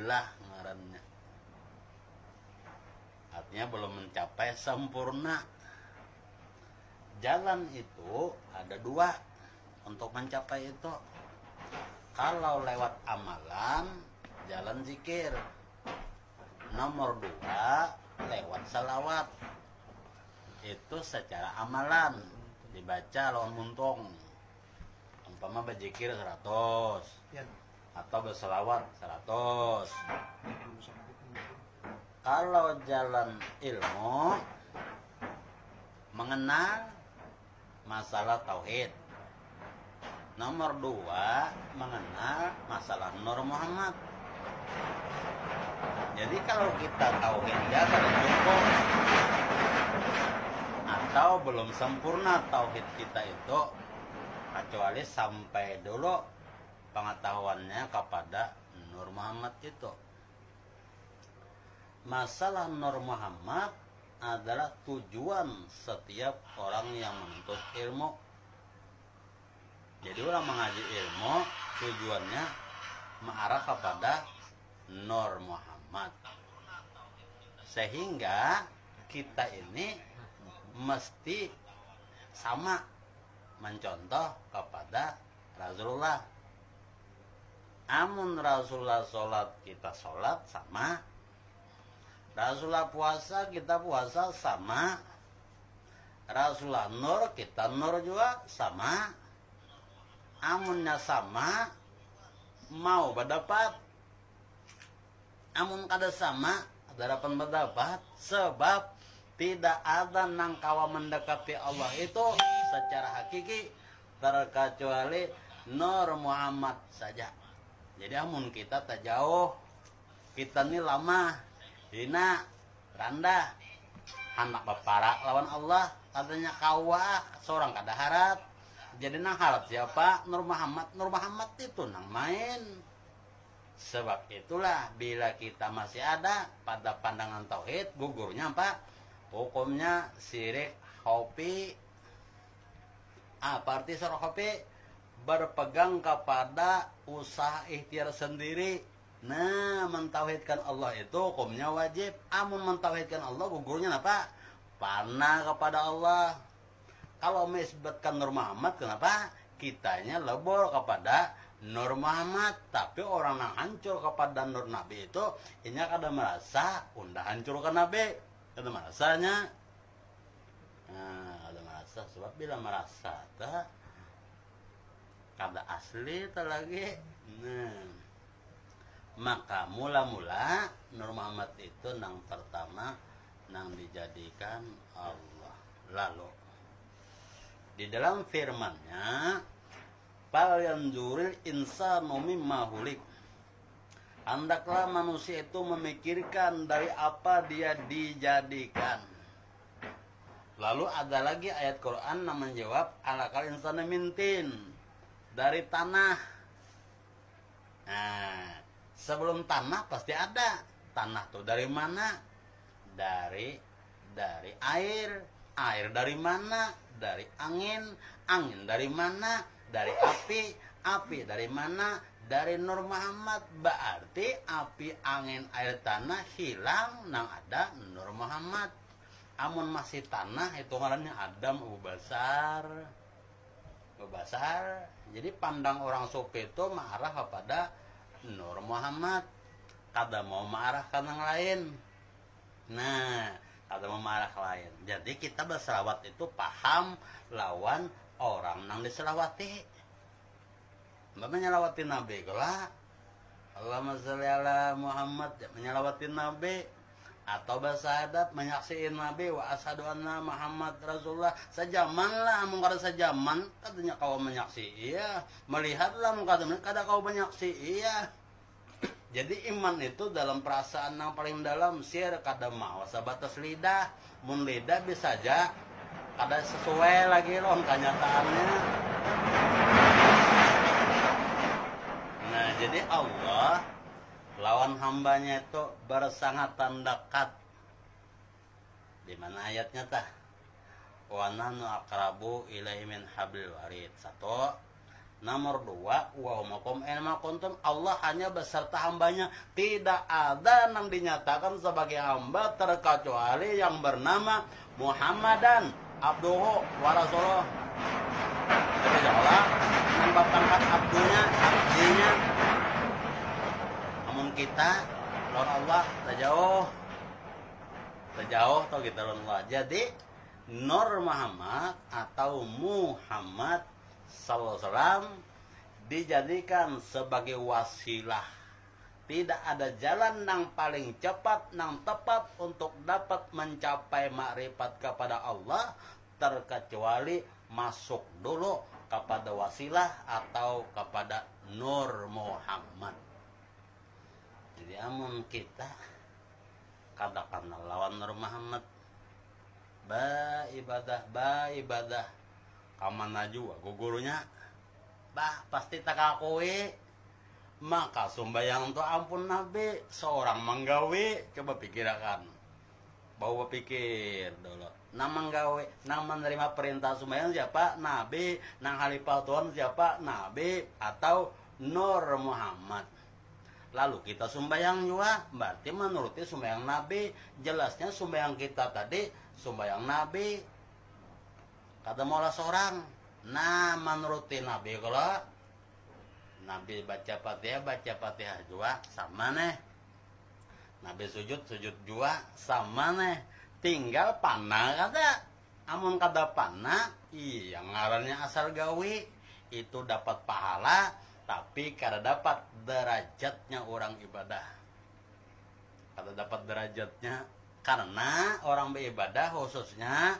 alhamdulillah ngarannya. Artinya belum mencapai sempurna. Jalan itu ada dua untuk mencapai itu. Kalau lewat amalan, jalan zikir. Nomor dua, lewat salawat. Itu secara amalan, dibaca lawan muntung. Umpama berzikir 100 atau berselawat 100. Kalau jalan ilmu, mengenal masalah tauhid. Nomor dua, mengenal masalah Nur Muhammad. Jadi kalau kita tauhidnya sudah cukup atau belum sempurna tauhid kita itu, kecuali sampai dulu pengetahuannya kepada Nur Muhammad itu. Masalah Nur Muhammad adalah tujuan setiap orang yang menuntut ilmu. Jadi orang mengaji ilmu tujuannya mengarah kepada Nur Muhammad. Sehingga kita ini mesti sama mencontoh kepada Rasulullah. Amun Rasulullah sholat, kita sholat sama. Rasulullah puasa, kita puasa sama. Rasulullah nur, kita nur juga sama. Amunnya sama, mau berdapat. Amun kada sama, harapan berdapat. Sebab tidak ada nang kawa mendekati Allah itu secara hakiki terkecuali Nur Muhammad saja. Jadi amun kita tak jauh, kita ini lama, hina, rendah, anak bapara lawan Allah, katanya kawa, seorang kada harap. Jadi nang harap siapa? Nur Muhammad. Nur Muhammad itu nang main. Sebab itulah bila kita masih ada pada pandangan tauhid, gugurnya apa? Hukumnya syirik khofi. Apa arti syirik khofi? Berpegang kepada usaha ikhtiar sendiri. Nah, mentauhidkan Allah itu hukumnya wajib. Amun mentauhidkan Allah, gugurnya apa? Panah kepada Allah. Kalau menisbatkan Nur Muhammad, kenapa? Kitanya lebur kepada Nur Muhammad. Tapi orang yang hancur kepada Nur Nabi itu, ini kada merasa undah hancur ke Nabi. Kada merasanya. Nah, kada merasa. Sebab bila merasa, tak kada asli tak lagi. Nah, maka mula-mula Nur Muhammad itu nang pertama nang dijadikan Allah. Lalu di dalam firman-Nya, "Fal yanzuril insanu mimma hulik." Hendaklah manusia itu memikirkan dari apa dia dijadikan. Lalu ada lagi ayat Quran yang menjawab, "Alakal insanu mintin." Dari tanah. Nah, sebelum tanah pasti ada. Tanah tuh dari mana? Dari air. Air dari mana? Dari angin. Angin dari mana? Dari api. Api dari mana? Dari Nur Muhammad. Berarti api, angin, air, tanah hilang nang ada Nur Muhammad. Amun masih tanah itu ngarannya Adam Abu Basar. Jadi pandang orang sufi itu mengarah kepada Nur Muhammad. Kada mau mengarah ke yang lain. Nah, kada mau mengarah ke lain. Jadi kita berselawat itu paham lawan orang nang diselawati. Menyelawati Nabi kala Allahumma sholli ala Muhammad, menyelawati Nabi. Atau bersahadat menyaksiin Nabi wa asyhadu anna Muhammad Rasulullah. Sejaman lah, mungkin sejaman katanya kau menyaksi iya, melihatlah mungkin kada kau menyaksi iya. Jadi iman itu dalam perasaan yang paling dalam, sir kada mau sebatas lidah. Mun lidah bisa aja kada sesuai lagi loh kenyataannya. Nah, jadi Allah lawan hambanya itu bersangatan dekat. Di mana ayatnya tah? Wa nahnu aqrabu ilaihi min hablil warid. Satu, Nomor 2, wa humakum aina kuntum, Allah hanya beserta hambanya. Tidak ada yang dinyatakan sebagai hamba terkecuali yang bernama Muhammadan abduhu wa rasuluh. Jadi Allah nambah pangkat abdunya, abdinya. Namun kita lawan Allah terjauh atau kita lawan Allah. Jadi Nur Muhammad atau Muhammad sallallahu alaihi wasallam dijadikan sebagai wasilah. Tidak ada jalan yang paling cepat, yang tepat untuk dapat mencapai makrifat kepada Allah terkecuali masuk dulu kepada wasilah atau kepada Nur Muhammad. Jadi amun kita katakanlah lawan Nur Muhammad, ba ibadah kamana juga gurunya pasti tak akui, maka sumbayang tu ampun Nabi seorang manggawe. Coba pikirkan, bawa pikir dulu, nang manggawe, nang menerima perintah sumbayang siapa? Nabi. Nang khalifah Tuhan siapa? Nabi atau Nur Muhammad. Lalu kita sumbayang juga berarti menuruti sumbayang Nabi. Jelasnya sumbayang kita tadi sumbayang Nabi. Kata maulah seorang, nah menuruti Nabi, kalau Nabi baca Fatihah juga sama nih. Nabi sujud juga sama nih. Tinggal panah kata, amun kata panah, iya ngarannya asal gawi itu dapat pahala, tapi kada dapat derajatnya orang ibadah. Kada dapat derajatnya karena orang beribadah khususnya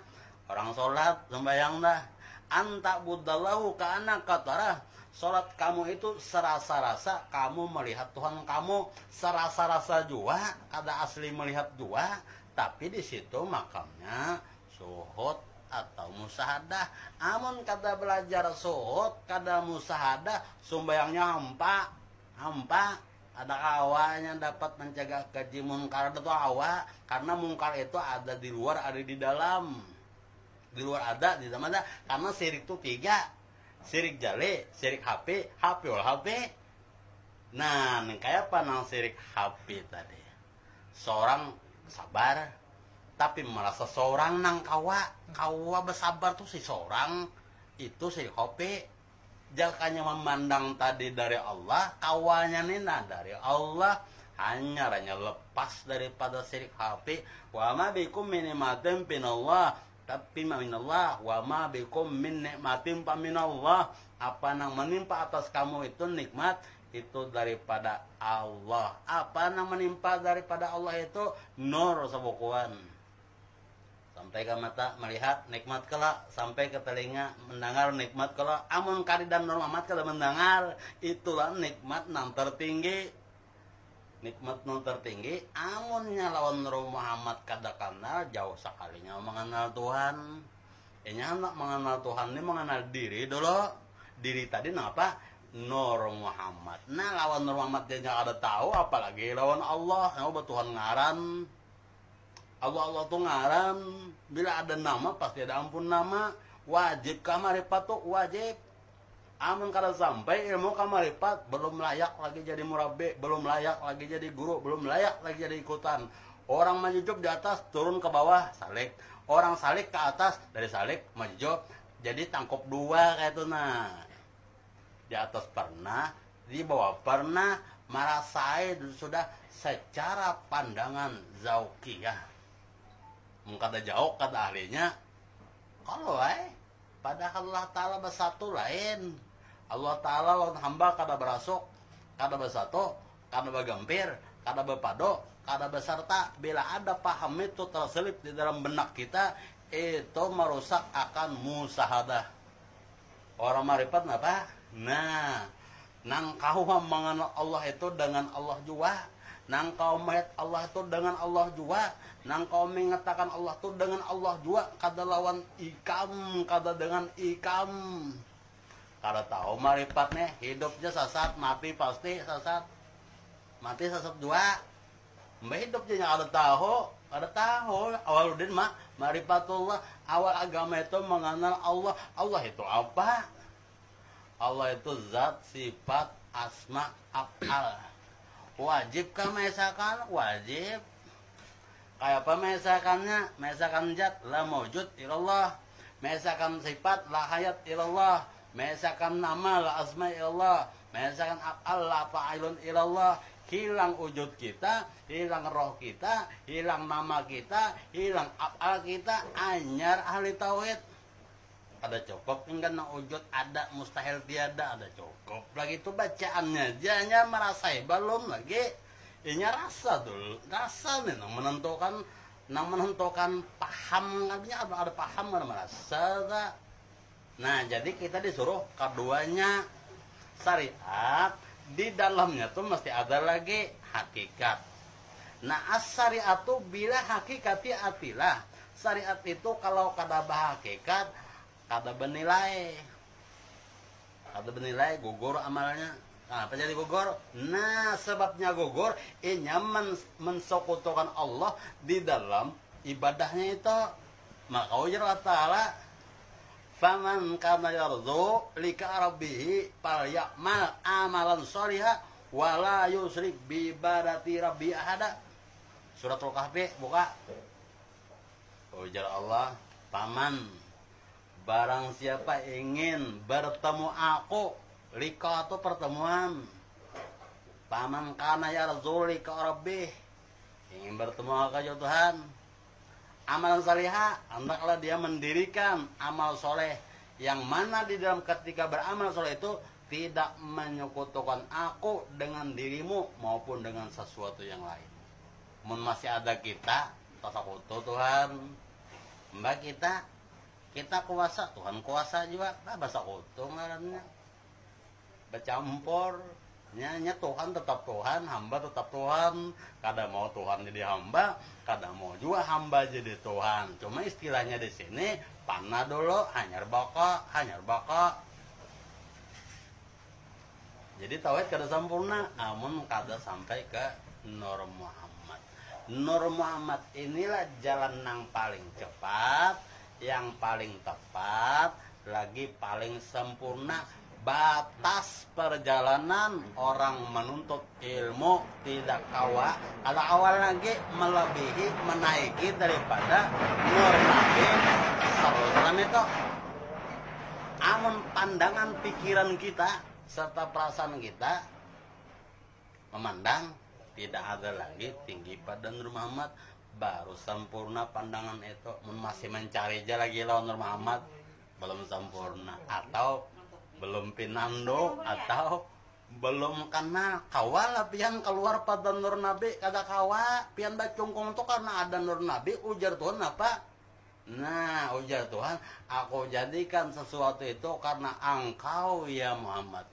orang sholat, sembahyang dah. Anta budallahu ka'ana katara. Sholat kamu itu serasa-rasa kamu melihat Tuhan kamu. Serasa-rasa juga, kada asli melihat juga. Tapi di situ makamnya suhud atau musahadah. Amun kada belajar suhud, kada musahadah, sembahyangnya hampa. Ada awanya dapat mencegah keji mungkar itu awa. Karena mungkar itu ada di luar, ada di dalam. Di luar ada, di dalam ada. Karena syirik itu 3. Syirik jale, syirik HP, HP. Nah, kayak apa nang syirik HP tadi? Seorang sabar, tapi merasa seorang nang kawa bersabar tuh si seorang itu syirik HP. Jakanya memandang tadi dari Allah, kawanya nina dari Allah, hanya lepas daripada syirik HP. Wa ma bikum min ni'matin minallah, tapi minallah, wa ma bikum min nikmatin fa minallah. Apa yang menimpa atas kamu itu nikmat, itu daripada Allah. Apa yang menimpa daripada Allah itu nur sabukuan. Sampai ke mata melihat nikmat kelak, sampai ke telinga mendengar nikmat kelak. Amun kari dan nur Muhammad kalau mendengar, itulah nikmat yang tertinggi. Nikmat non tertinggi, amunnya lawan Nur Muhammad kada kenal, jauh sekalinya mengenal Tuhan. Ini anak mengenal Tuhan ini mengenal diri dulu. Diri tadi kenapa? Nur Muhammad. Nah lawan Nur Muhammad dia ada tahu, apalagi lawan Allah. Nah Tuhan ngaran. Allah tuh ngaran. Bila ada nama pasti ada ampun nama. Wajib kamarifat tuh wajib. Amun kada sampai ilmu kamarifat, belum layak lagi jadi murabbi, belum layak lagi jadi guru, belum layak lagi jadi ikutan. Orang majujub di atas turun ke bawah salik, orang salik ke atas, dari salik majujub jadi tangkop 2 kayak itu. Nah di atas pernah, di bawah pernah, merasai sudah secara pandangan zaukiyah. Mengkata jauh kata ahlinya, kalau padahal Allah Ta'ala bersatu lain. Allah Ta'ala lawan hamba kada berasuk, kada bersatu, kada bergempir, kada berpado, kada beserta. Bila ada paham itu terselip di dalam benak kita, itu merusak akan musahadah. Orang marifat apa? Nah, nang kau mengenal Allah itu dengan Allah juga. Nang kau melihat Allah itu dengan Allah juga. Nang kau mengatakan Allah itu dengan Allah juga. Kada lawan ikam, kada dengan ikam. Kada tahu marifatnya, hidupnya sesat, mati pasti sesat. Mati sesat juga. Mbak hidupnya kada tahu. Awaludin mah marifatullah. Awal agama itu mengenal Allah. Allah itu apa? Allah itu zat, sifat, asma, af'al. Wajib kah mesakan? Wajib. Kayak apa mesakannya? Mesakan zat, la mawjud ilallah. Mesakan sifat, la hayat ilallah. Mesakan nama, la asma ilallah. Mesakan af'al, la fa'ilun ilallah. Hilang wujud kita, hilang roh kita, hilang nama kita, hilang af'al kita, anyar ahli tauhid. Ada cukup enggak na wujud, ada mustahil tiada, ada cukup. Lagi itu bacaannya aja, nya merasai belum lagi. Inya rasa dulu, rasa nih nang menentukan paham, artinya ada paham, ada merasa. Nah, jadi kita disuruh keduanya syariat. Di dalamnya tuh mesti ada lagi hakikat. Nah, as-syariatu bila hakikati atilah. Syariat itu kalau kada hakikat, kada bernilai. Kada bernilai, gugur amalnya. Kenapa jadi gugur? Nah, sebabnya gugur, inya mensekutukan Allah di dalam ibadahnya itu. Maka ujar Allah Ta'ala, faman kana yarzu lika rabbih falyamal amalan sholiha wala yusyrik bi ibadati rabbi ahada. Suratul Kahfi buka. Ujar Allah, paman barang siapa ingin bertemu aku, lika itu pertemuan. Paman kana yarzu lika rabbih, ingin bertemu aku Tuhan, amalan salihah, hendaklah dia mendirikan amal soleh yang mana di dalam ketika beramal soleh itu tidak menyekutukan aku dengan dirimu maupun dengan sesuatu yang lain. Masih ada kita, tasakutu Tuhan, mbak kita kuasa, Tuhan kuasa juga, bahasa kutu ngarannya, bercampur. Nya Tuhan tetap Tuhan, hamba tetap Tuhan. Kada mau Tuhan jadi hamba, kada mau juga hamba jadi Tuhan. Cuma istilahnya di sini panah dulu, hanyar baka. Jadi tauhid kada sempurna, namun kada sampai ke Nur Muhammad. Nur Muhammad inilah jalan yang paling cepat, yang paling tepat, lagi paling sempurna. Batas perjalanan orang menuntut ilmu tidak ada awal lagi melebihi, menaiki daripada Nur Nabi SAW itu. Amun pandangan pikiran kita serta perasaan kita memandang tidak ada lagi tinggi pada Nur Muhammad, baru sempurna pandangan itu. Masih mencari aja lagi lawan Nur Muhammad, belum sempurna, atau belum pinando, atau belum kenal kawa lah pian keluar pada Nur Nabi, kada kawa pian bacungkung itu karena ada Nur Nabi. Ujar Tuhan apa? Nah, ujar Tuhan, aku jadikan sesuatu itu karena engkau ya Muhammad.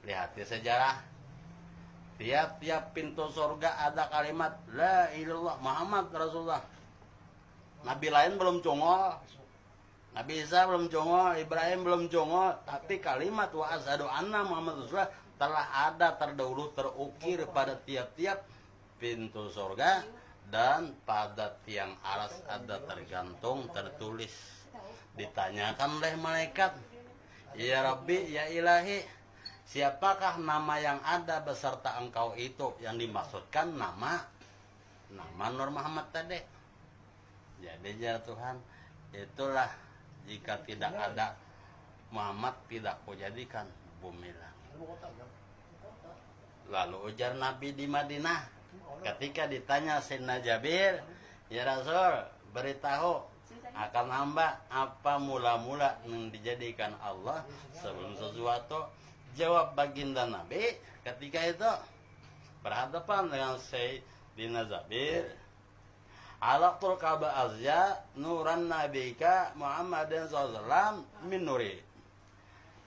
Lihat di sejarah, tiap-tiap pintu surga ada kalimat la ilallah Muhammad Rasulullah. Nabi lain belum congol, Nabi Isa belum congol, Ibrahim belum congol, tapi kalimat wa asyhadu anna Muhammad Rasulullah telah ada terdahulu, terukir pada tiap-tiap pintu surga, dan pada tiang aras ada tergantung, tertulis. Ditanyakan oleh malaikat, ya Rabbi, ya Ilahi, siapakah nama yang ada beserta engkau itu? Yang dimaksudkan nama Nur Muhammad tadi. Jadi ya Tuhan, itulah jika tidak ada Muhammad tidak kujadikan bumi langit. Lalu ujar Nabi di Madinah ketika ditanya Sayyidina Jabir, ya Rasul, beritahu akan hamba apa mula-mula yang dijadikan Allah sebelum sesuatu. Jawab baginda Nabi ketika itu berhadapan dengan Sayyidina Jabir, alaqtul ka'ba azya nuran nabika Muhammadin sallallahu min nuri.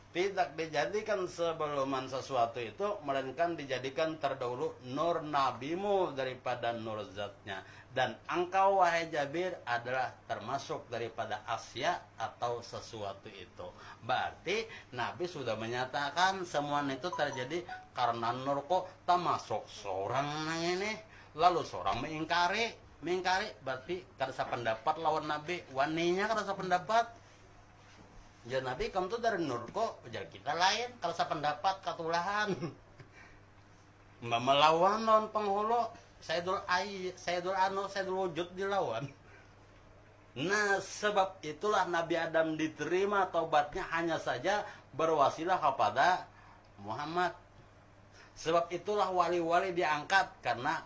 Tidak dijadikan sebelum sesuatu itu, melainkan dijadikan terdahulu nur nabimu daripada nur zatnya. Dan engkau wahai Jabir adalah termasuk daripada asya atau sesuatu itu. Berarti Nabi sudah menyatakan semua itu terjadi karena nur kok termasuk seorang ini. Lalu seorang mengingkari berarti kada pendapat lawan Nabi, waninya kada pendapat. Ya Nabi kamu tuh dari nur kok, jadi kita lain kalau sependapat katulahan. Mbak melawan non penghulu, Sayyidul Wujud dilawan. Nah sebab itulah Nabi Adam diterima taubatnya hanya saja berwasilah kepada Muhammad. Sebab itulah wali-wali diangkat karena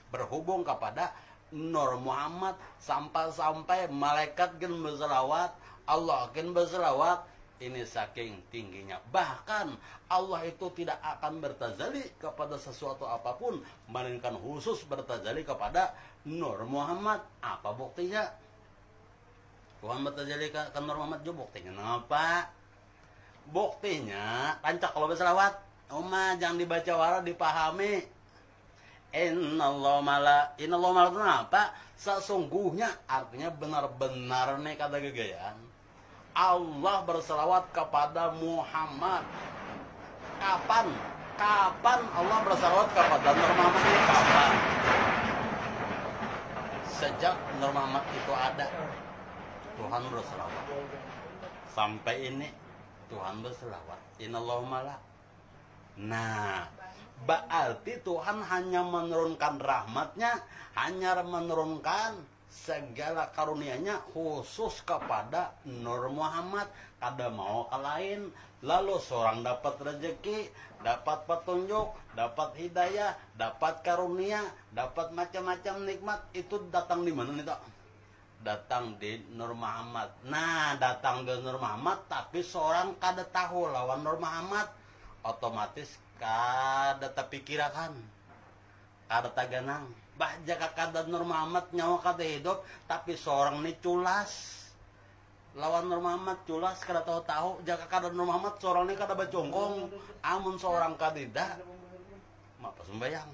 berhubung kepada Nur Muhammad, sampai-sampai malaikat gen berselawat, Allah gen berselawat. Ini saking tingginya. Bahkan Allah itu tidak akan bertazali kepada sesuatu apapun, melainkan khusus bertazali kepada Nur Muhammad. Apa buktinya? Tuhan bertazali ke Nur Muhammad juga buktinya. Kenapa? Buktinya, tancak kalau berselawat. Jangan dibaca wara, dipahami. Innallahu mala itu apa? Sesungguhnya artinya benar-benar nih kata gegayaan. Allah berselawat kepada Muhammad. Kapan? Kapan Allah berselawat kepada Nur Muhammad ini? Kapan? Sejak Nur Muhammad itu ada, Tuhan berselawat. Sampai ini Tuhan berselawat. Innallahu mala. Nah, berarti Tuhan hanya menurunkan rahmatnya, hanya menurunkan segala karunia-Nya khusus kepada Nur Muhammad. Kada mau ke lain. Lalu seorang dapat rezeki, dapat petunjuk, dapat hidayah, dapat karunia, dapat macam-macam nikmat. Itu datang di mana nih, Tok? Datang di Nur Muhammad. Nah, datang di Nur Muhammad, tapi seorang kada tahu lawan Nur Muhammad, otomatis kada terpikirakan, kada taganang. Bah jaka kada Nur Muhammad nyawa kada hidup, tapi seorang ini culas lawan Nur Muhammad, culas kada tahu. Jaka kada Nur Muhammad seorang ini kada bacongkong. Amun seorang kadida apa sembayang.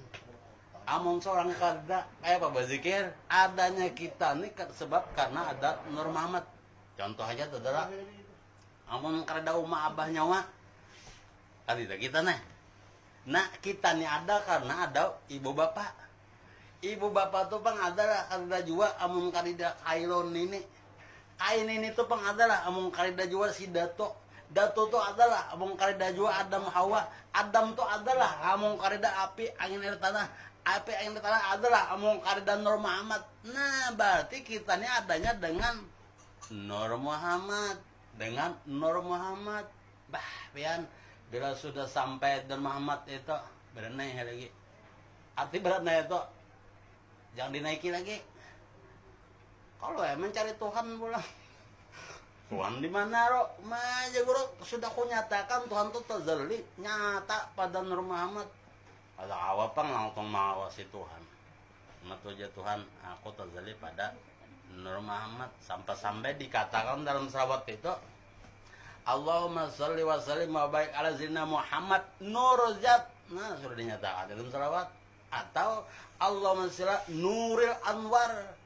Amun seorang kada kayak apa berzikir. Adanya kita nih sebab karena ada Nur Muhammad. Contoh aja adalah amun kada umah abah nyawa kadida kita nih. Nah kita nih ada karena ada ibu bapak. Ibu bapak tuh pang adalah kadida juga amun kadida kailon ini. Kain ini tuh pang adalah amun kadida juga si Dato. Dato tuh adalah amun kadida juga Adam Hawa. Adam tuh adalah amun kadida api angin air tanah. Api angin air tanah adalah amun kadida Nur Muhammad. Nah berarti kita nih adanya dengan Nur Muhammad. Dengan Nur Muhammad. Bah pian. Bila sudah sampai Nur Muhammad itu berenai lagi. Arti berenai itu jangan dinaiki lagi. Kalau mencari Tuhan pulang. Tuhan di mana, Ro? Maja guru sudah ku nyatakan Tuhan itu terzali nyata pada Nur Muhammad. Ada awal pang langsung mengawasi Tuhan. Matuja Tuhan, aku terzali pada Nur Muhammad. Sampai-sampai dikatakan dalam selawat itu, Allahumma sholli wa sallim wa barik ala sayyidina Muhammad nur zat. Nah, sudah dinyatakan dalam selawat. Atau Allahumma sholli nuril anwar.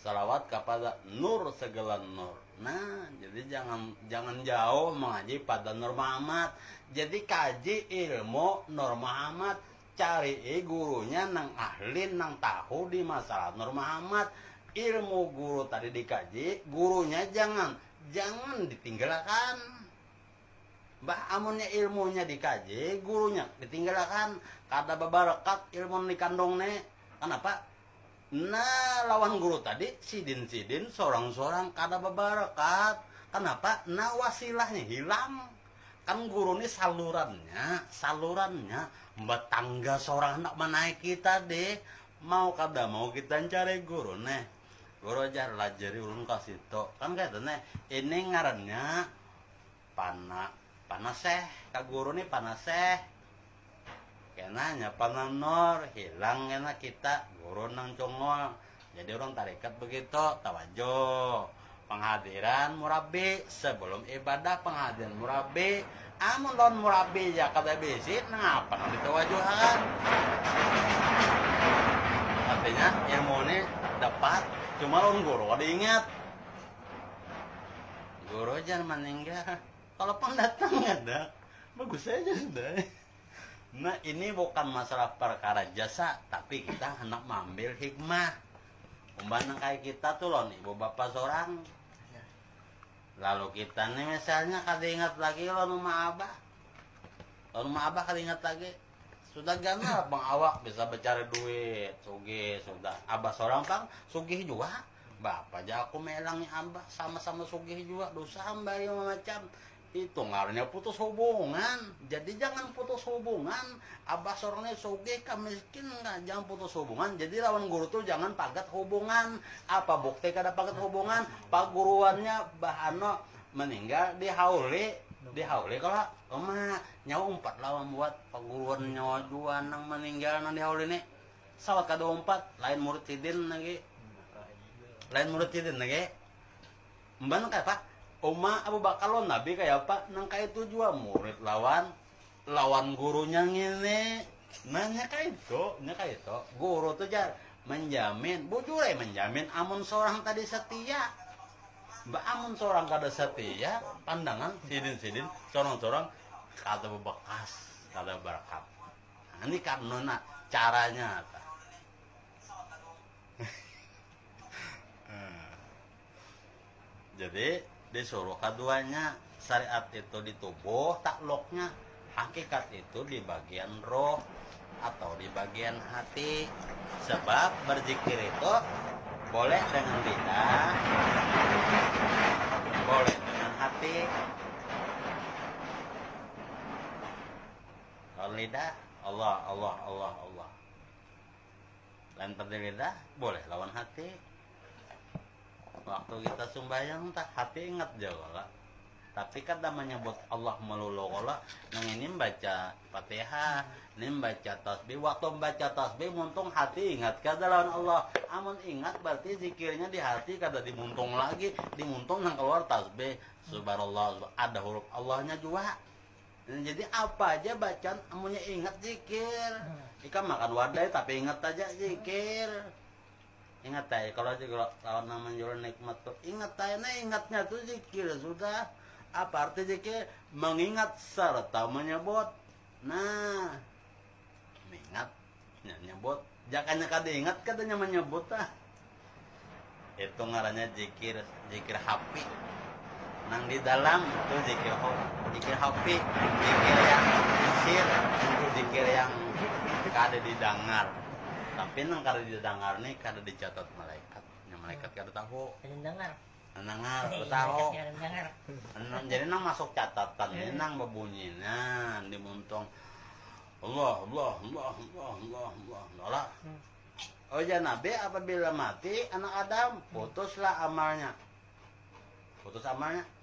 Salawat kepada nur segala nur. Nah, jadi jangan jauh mengaji pada Nur Muhammad. Jadi kaji ilmu Nur Muhammad, cari gurunya nang ahli nang tahu di masalah Nur Muhammad. Ilmu guru tadi dikaji, gurunya jangan ditinggalkan. Mbah amunnya ilmunya dikaji, gurunya ditinggalkan. Kada babarakat ilmu dikandongne. Kenapa? Nah lawan guru tadi sidin seorang-seorang kada babarakat. Kenapa? Nah wasilahnya hilang. Kan guru ini salurannya mbak tangga seorang anak menaik kita deh. Mau kada mau kita cari guru nih. Guru aja lajari ulun kasih to. Kan kata nih ini ngarannya panaseh. Kak guru nih panaseh. Kenanya pananor hilang kena kita guru nang congol. Jadi orang tarikat begitu tawajo. Penghadiran murabi sebelum ibadah penghadiran murabi. Amun lawan murabi ya kata bisi ngapa nang ditawajuhan. Artinya ilmu ini dapat cuma lawan guru ada ingat. Guru jangan meninggal. Kalau pendatang ada bagus saja sudah. Nah ini bukan masalah perkara jasa, tapi kita hendak mengambil hikmah. Umpamanya kayak kita tuh loh nih, ibu bapak seorang. Lalu kita nih misalnya kada ingat lagi lawan rumah abah. Lawan rumah abah kada ingat lagi. Sudah ganal bang awak bisa bercari duit, sugih sudah. Abah seorang pang sugih juga. Bapak aja aku melangnya abah sama-sama sugih juga. Dosa hamba yang macam itu ngaruhnya putus hubungan. Jadi jangan putus hubungan. Abah seorangnya sugih kan miskin nggak, jangan putus hubungan. Jadi lawan guru tuh jangan pagat hubungan. Apa bukti kada pagat hubungan? Pak guruannya bahano meninggal dihauli kalau oma nyawa 4 lawan buat paguruan nyawa dua nang meninggal nang dihauli nih sawat kada 4 lain murid tidin lagi mban kayak pak oma Abu Bakar lo nabi kayak apa nang kayak itu jua murid lawan gurunya ngene nanya kayak itu guru tuh jar menjamin bujur menjamin amun seorang tadi setia. Mbak amun seorang kada setia, pandangan sidin seorang kada bebekas, kada berkat. Nah, ini karena caranya. Jadi disuruh keduanya syariat itu di tubuh, takluknya hakikat itu di bagian roh atau di bagian hati. Sebab berzikir itu boleh dengan lidah, boleh dengan hati. Kalau lidah Allah. Lain pada lidah boleh lawan hati. Waktu kita sembahyang tak hati ingat juga lah. Tapi kada menyebut Allah melulu kalau nang ini membaca Fatihah, ini membaca tasbih. Waktu membaca tasbih muntung hati ingat kada lawan Allah. Amun ingat berarti zikirnya di hati kada dimuntung lagi, dimuntung nang keluar tasbih. Subhanallah, ada huruf Allahnya juga. Jadi apa aja bacaan amunnya ingat zikir. Ika makan wadai tapi ingat aja zikir. Ingat aja kalau lawan namanya jual nikmat tuh ingat aja, nah ingatnya tuh zikir sudah. Apa arti zikir? Mengingat serta menyebut. Nah, mengingat, menyebut. Jangannya kada ingat, katanya menyebut ah. Itu ngarannya zikir hapi. Nang di dalam itu zikir hapi, zikir yang sir, zikir yang kada didengar. Tapi nang kada didengar nih kada dicatat malaikat. Yang malaikat kada tahu. Dengar. Nengar, tahu. Jadi nang masuk catatan ini nang berbunyi nah dimuntung Allah. Oh ya Nabi apabila mati anak Adam putuslah amalnya.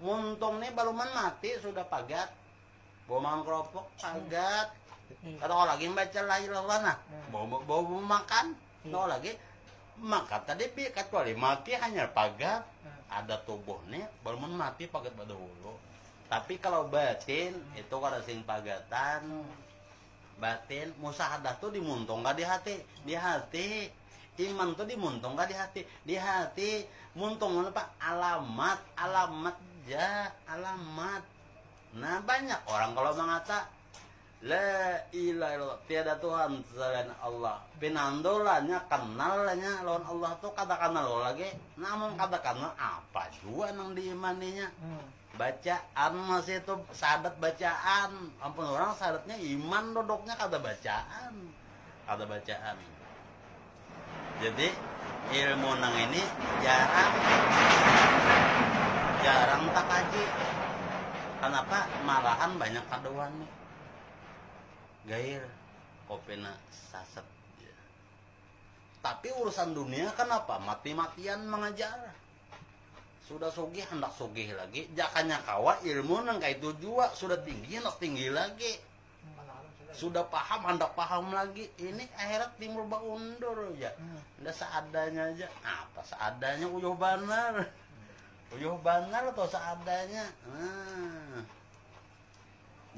Muntung nih baluman mati sudah pagat. Bawa keropok pagat. Kalau lagi baca la ilaha illallah nah. Bawa makan. Kalau lagi makan tadi kecuali mati hanya pagat. Ada tubuhnya baru mati pagat pada hulu. Tapi kalau batin itu kada sing pagatan. Batin musahadah tuh dimuntung di hati. Iman tuh dimuntung di hati. Di hati muntung apa? Alamat. Nah banyak orang kalau mengata la ilaha illallah tiada Tuhan selain Allah. Pinandolanya kenalnya lawan Allah tuh kata kenal lagi. Namun kata kenal apa juga nang diimaninya. Bacaan masih itu sadat bacaan. Ampun orang sadatnya iman dodoknya kata bacaan. Jadi ilmu nang ini jarang tak kaji. Kenapa? Malahan banyak kaduan nih. Gair kopena saset ya. Tapi urusan dunia kenapa mati-matian mengajar sudah sugih hendak sugih lagi jakanya kawa ilmu nang kayak itu juga sudah tinggi hendak tinggi lagi sudah paham hendak paham lagi ini akhirat timbul baundur ya udah seadanya aja apa seadanya uyuh banar atau seadanya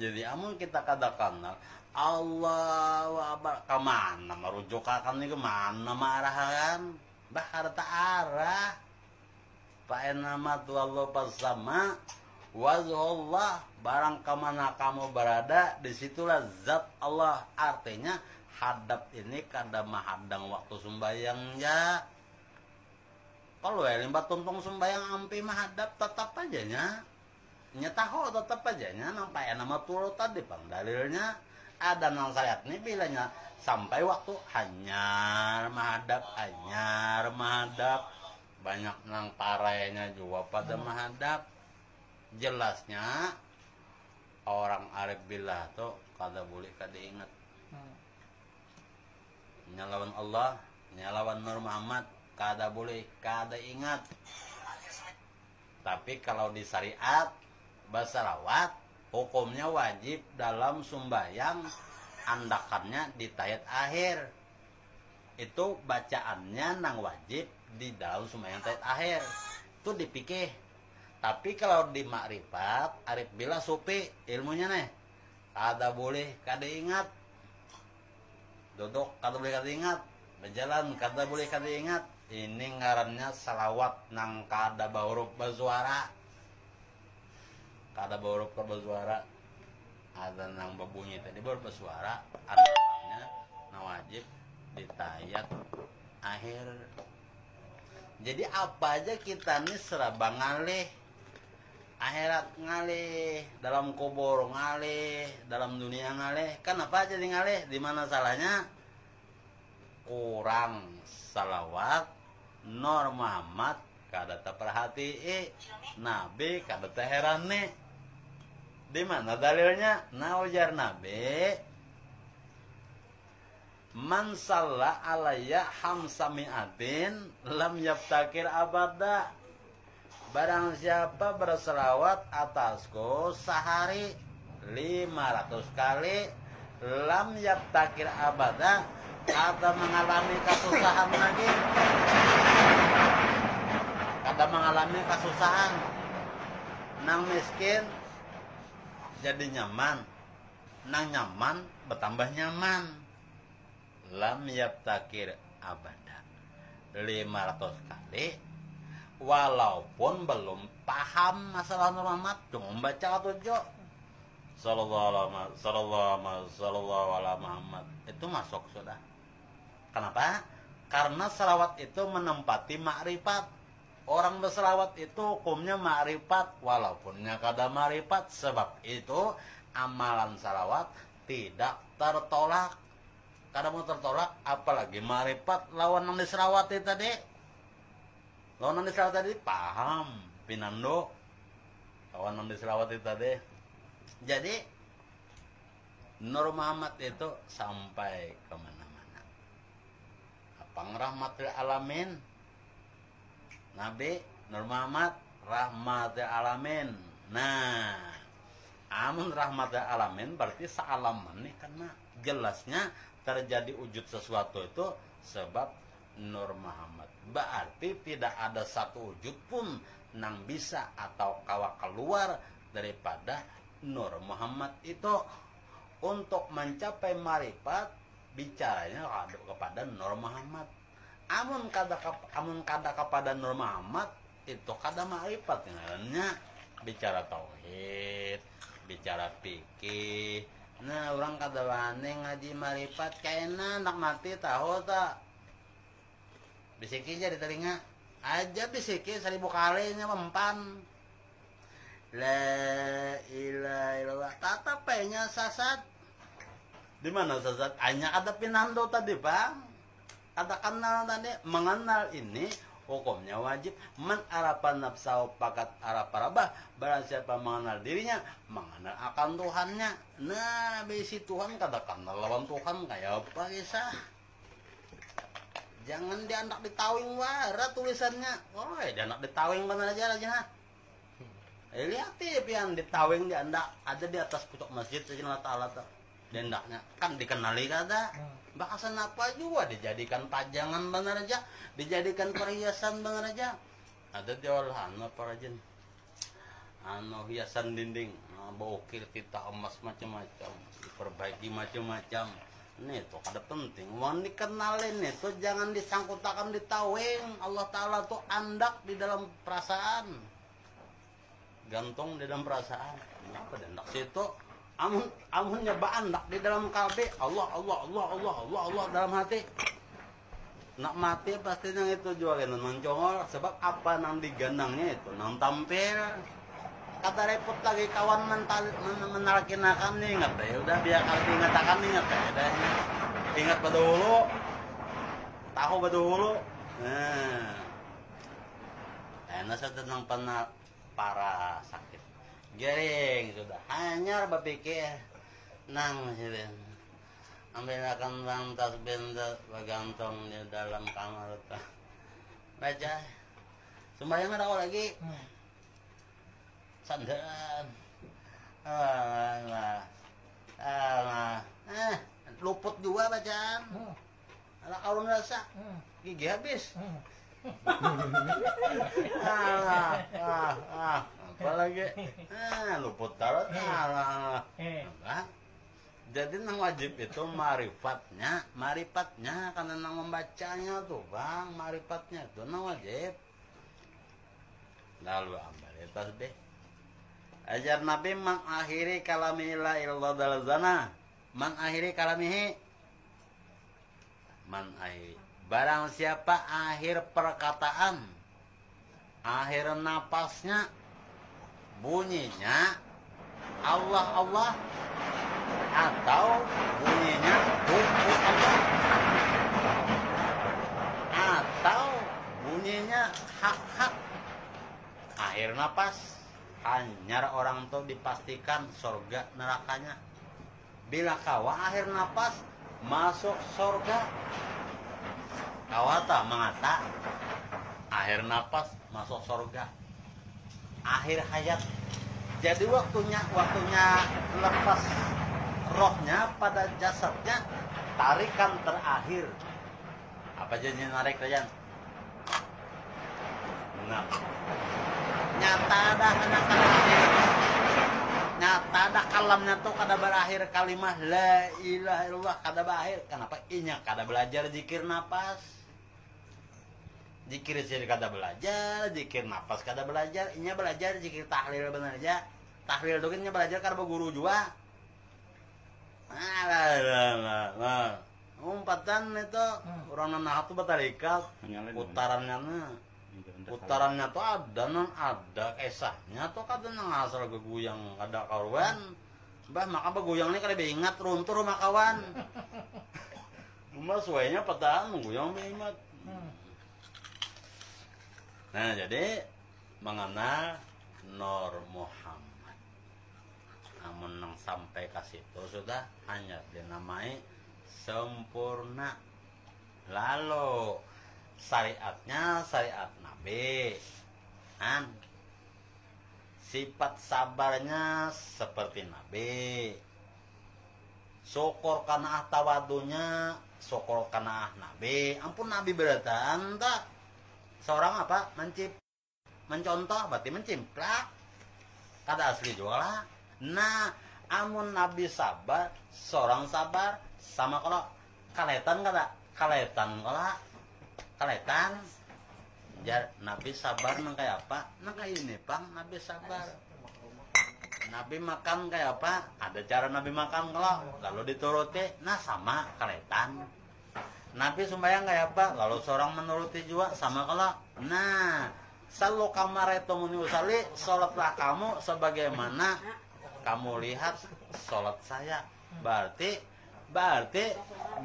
jadi amun kita katakan Allah kemana merujuk akan ini kemana marahan bahar tak arah nama tu Allah bersama wazullah barang kemana kamu berada disitulah zat Allah artinya hadap ini kada mahadang waktu sembahyang ya Kalau limba tumpung sembayang ampi mahadap tetap aja nya. Tahu tetap aja nya nampai nama turut tadi bang dalilnya ada nang syariat nih bilanya sampai waktu hanyar mahadap banyak nang parainya juga pada mahadap. Jelasnya orang arif billah tuh kada boleh kada ingat nyalawan Allah, nyalawan Nur Muhammad kada boleh kada ingat. Tapi kalau di syariat berselawat hukumnya wajib dalam sumbayang, andakannya di tayat akhir. Itu bacaannya nang wajib di dalam sumbayang tayat akhir. Itu dipikir. Tapi kalau di makrifat, arif bila supi ilmunya nih, kada boleh kada ingat. Duduk kada boleh kada ingat. Berjalan kada boleh kada ingat. Ini ngarannya salawat nang kada bahuruf bersuara. Kada bahuruf bersuara. Ada nang berbunyi tadi bahuruf bersuara. Andakannya nang wajib di tayat akhir. Jadi apa aja kita nih serabang ngalih, akhirat ngalih, dalam kubur ngalih, dalam dunia ngalih. Kan apa aja ngalih? Di mana salahnya? Kurang salawat Nur Muhammad kada terperhatii, Nabi kada terheran nih. Di mana dalilnya? Nah ujar Nabi, man salla alayya hamsami'atin lam yaftakir abada. Barang siapa berselawat atasku sehari 500 kali lam yaftakir abada, kada mengalami kesusahan lagi. Kada mengalami kesusahan. Nang miskin jadi nyaman, nang nyaman bertambah nyaman. Lam yaftakir abada 500 kali walaupun belum paham masalah Nur Muhammad, cuma membaca tujuh sallallahu alaihi Muhammad itu masuk sudah. Kenapa? Karena salawat itu menempati makrifat. Orang berselawat itu hukumnya makrifat walaupunnya kada makrifat. Sebab itu amalan salawat tidak tertolak. Kada mau tertolak, apalagi makrifat lawan yang diselawati tadi. Lawan yang diselawati tadi paham, pinando. Lawan yang diselawati tadi. Jadi Nur Muhammad itu sampai kemana-mana. Apang rahmatil alamin. Nabi Nur Muhammad rahmatil alamin. Nah, amun rahmatil alamin berarti sealaman nih, karena jelasnya terjadi wujud sesuatu itu sebab Nur Muhammad. Berarti tidak ada satu wujud pun nang bisa atau kawa keluar daripada Nur Muhammad itu. Untuk mencapai marifat bicaranya kepada Nur Muhammad. Amun kada kepada Nur Muhammad itu kada marifat. Bicara tauhid, bicara fikih. Nah, orang kada wani ngaji marifat kayaknya nak mati tahu tak? Bisiki aja di telinga. Aja bisiki 1000 kalinya mempan. La ilaha illallah. Tatapnya sasat. Di mana sasat? Hanya ada pinando tadi, Bang. Ada kenal tadi, mengenal ini hukumnya wajib. Man arafa nafsahu pakat arafa rabbah. Barang siapa mengenal dirinya, mengenal akan Tuhannya. Nah, bisi Tuhan katakan lawan Tuhan kayak apa kisah? Jangan dianak ditawing wara tulisannya. Oh, dianak ditawing benar aja aja. Lihat yang ditawing diandak ada di atas pucuk masjid Allah Taala tuh. Diandaknya kan dikenali kada. Bakasan apa juga dijadikan pajangan benar aja, dijadikan perhiasan benar aja. Ada di olahan apa rajin. Hiasan dinding, bokir kita emas macam-macam, diperbaiki macam-macam. Nih tuh kada penting. Mau dikenalin itu jangan disangkutakan ditawing. Allah Taala tuh andak di dalam perasaan. Gantung di dalam perasaan. Kenapa dendak situ? Amun nyoba andak di dalam kalbi. Allah dalam hati. nak mati pasti nang itu juga kan nang congol sebab apa nang digandangnya itu nang tampil kata repot lagi kawan menalkinakan nih ingat deh udah biar kalau diingatakan ingat deh dah ingat pada hulu tahu pada hulu enak saya tentang para sakit gering sudah hanya berpikir nang sih ambil akan bang tasbih bagantong di dalam kamar baca sembahyang ada lagi sandaran luput juga bacaan ala kalau merasa gigi habis apalagi luput tarot jadi nang wajib itu marifatnya karena nang membacanya tuh bang marifatnya itu nang wajib lalu ambil tasbih ajar Nabi mengakhiri kalami ila illallah dalzana mengakhiri kalamihi mengakhiri barang siapa akhir perkataan akhir napasnya bunyinya Allah Allah atau bunyinya Allah atau bunyinya hak-hak akhir napas hanya orang tuh dipastikan surga nerakanya bila kawa akhir napas masuk surga kawata mengata akhir napas masuk surga akhir hayat jadi waktunya lepas rohnya pada jasadnya tarikan terakhir apa jadi narik Rajan nah nyata dah nyata dah kalamnya tuh kada berakhir kalimah la ilaha illallah kada berakhir kenapa inya kada belajar zikir napas zikir sih kada belajar zikir napas kada belajar inya belajar zikir tahlil bener aja tahlil tuh inya belajar kada guru juga umpatan itu orang nanah tuh batarikat utarannya tuh ada ada kisahnya tuh kada nang asal geguyang kada karuan bah maka beguyang ini kada ingat runtur rumah kawan mbak suainya petaan guyang ingat nah jadi mengenal Nur Muhammad namun nang sampai ke situ sudah hanya dinamai sempurna lalu syariatnya syariat Nabi kan sifat sabarnya seperti Nabi syukur kana tawadunya syukur kana Nabi ampun Nabi beratan tak seorang apa mencontoh berarti mencimplak kata asli juga lah nah amun Nabi sabar seorang sabar sama kalau kaletan kada kaletan Nabi sabar nang kayak apa nang kayak ini pang Nabi sabar Nabi makan kayak apa ada cara Nabi makan kalau lalu dituruti nah sama kaletan Nabi sembahyang kayak apa lalu seorang menuruti juga sama kalau nah selalu kamareto muni usali sholatlah kamu sebagaimana kamu lihat sholat saya berarti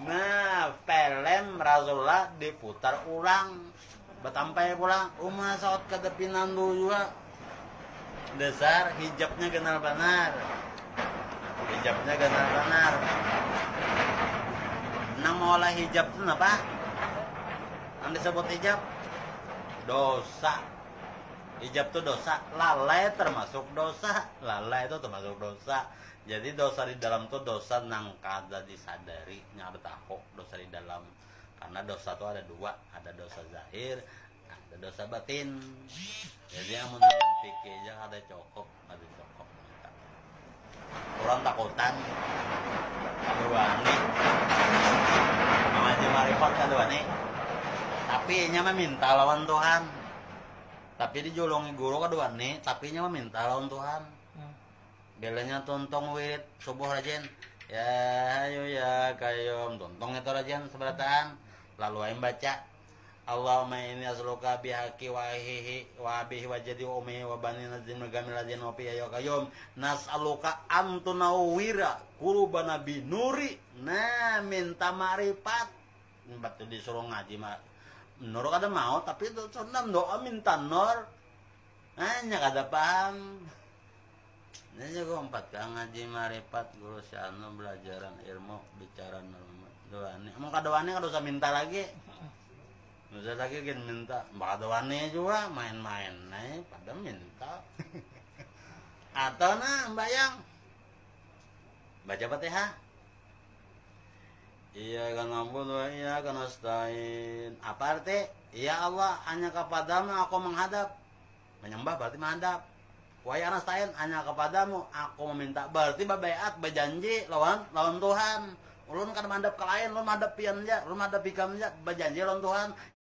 nah film Rasulullah diputar ulang betampai pulang sholat ke depinan dulu juga dasar hijabnya kenal benar nama olah hijab itu apa yang disebut hijab dosa hijab itu dosa lalai termasuk dosa jadi dosa di dalam tuh dosa nang kada disadari nya ada tahu dosa di dalam karena dosa tuh ada dua ada dosa zahir ada dosa batin jadi yang menurut pikir aja ada cokok orang takutan kedua nih mengaji marifat kedua nih tapi nya meminta lawan Tuhan tapi dijolongi guru kedua nih tapi nya meminta lawan Tuhan belanya tontong wirid subuh rajin ya ayo ya kayom tontong itu rajin seberataan lalu aing baca Allahumma inni as'aluka bihaqi wa hihi wa bihi wa jadi wa ummi wa bani nazim gamil ladin wa fi ya qayyum nas'aluka an tunawwira qulubana bi nuri. Nah, minta marifat. Batu disuruh ngaji mah. Nur kada mau tapi itu sunam doa minta nur. Hanya kada paham. Ini juga 4 ka ngaji marifat guru syanu belajaran ilmu bicara normal. Doane. Mau kadoane kada usah minta lagi. Usah lagi kan minta. Mbak kadoane juga main-main. Nah, pada minta. Atau nah bayang. Baca Fatihah. Iya kan ampun wa iya kan nasta'in. Apa arti? Ya Allah, hanya kepadamu aku menghadap. Menyembah berarti menghadap. Wa ya nasta'in, hanya kepadamu aku meminta. Berarti babaiat, berjanji lawan Tuhan. Ulun kan menghadap ke lain, ulun menghadap pian aja, ulun menghadap ikam aja, berjanji lawan Tuhan.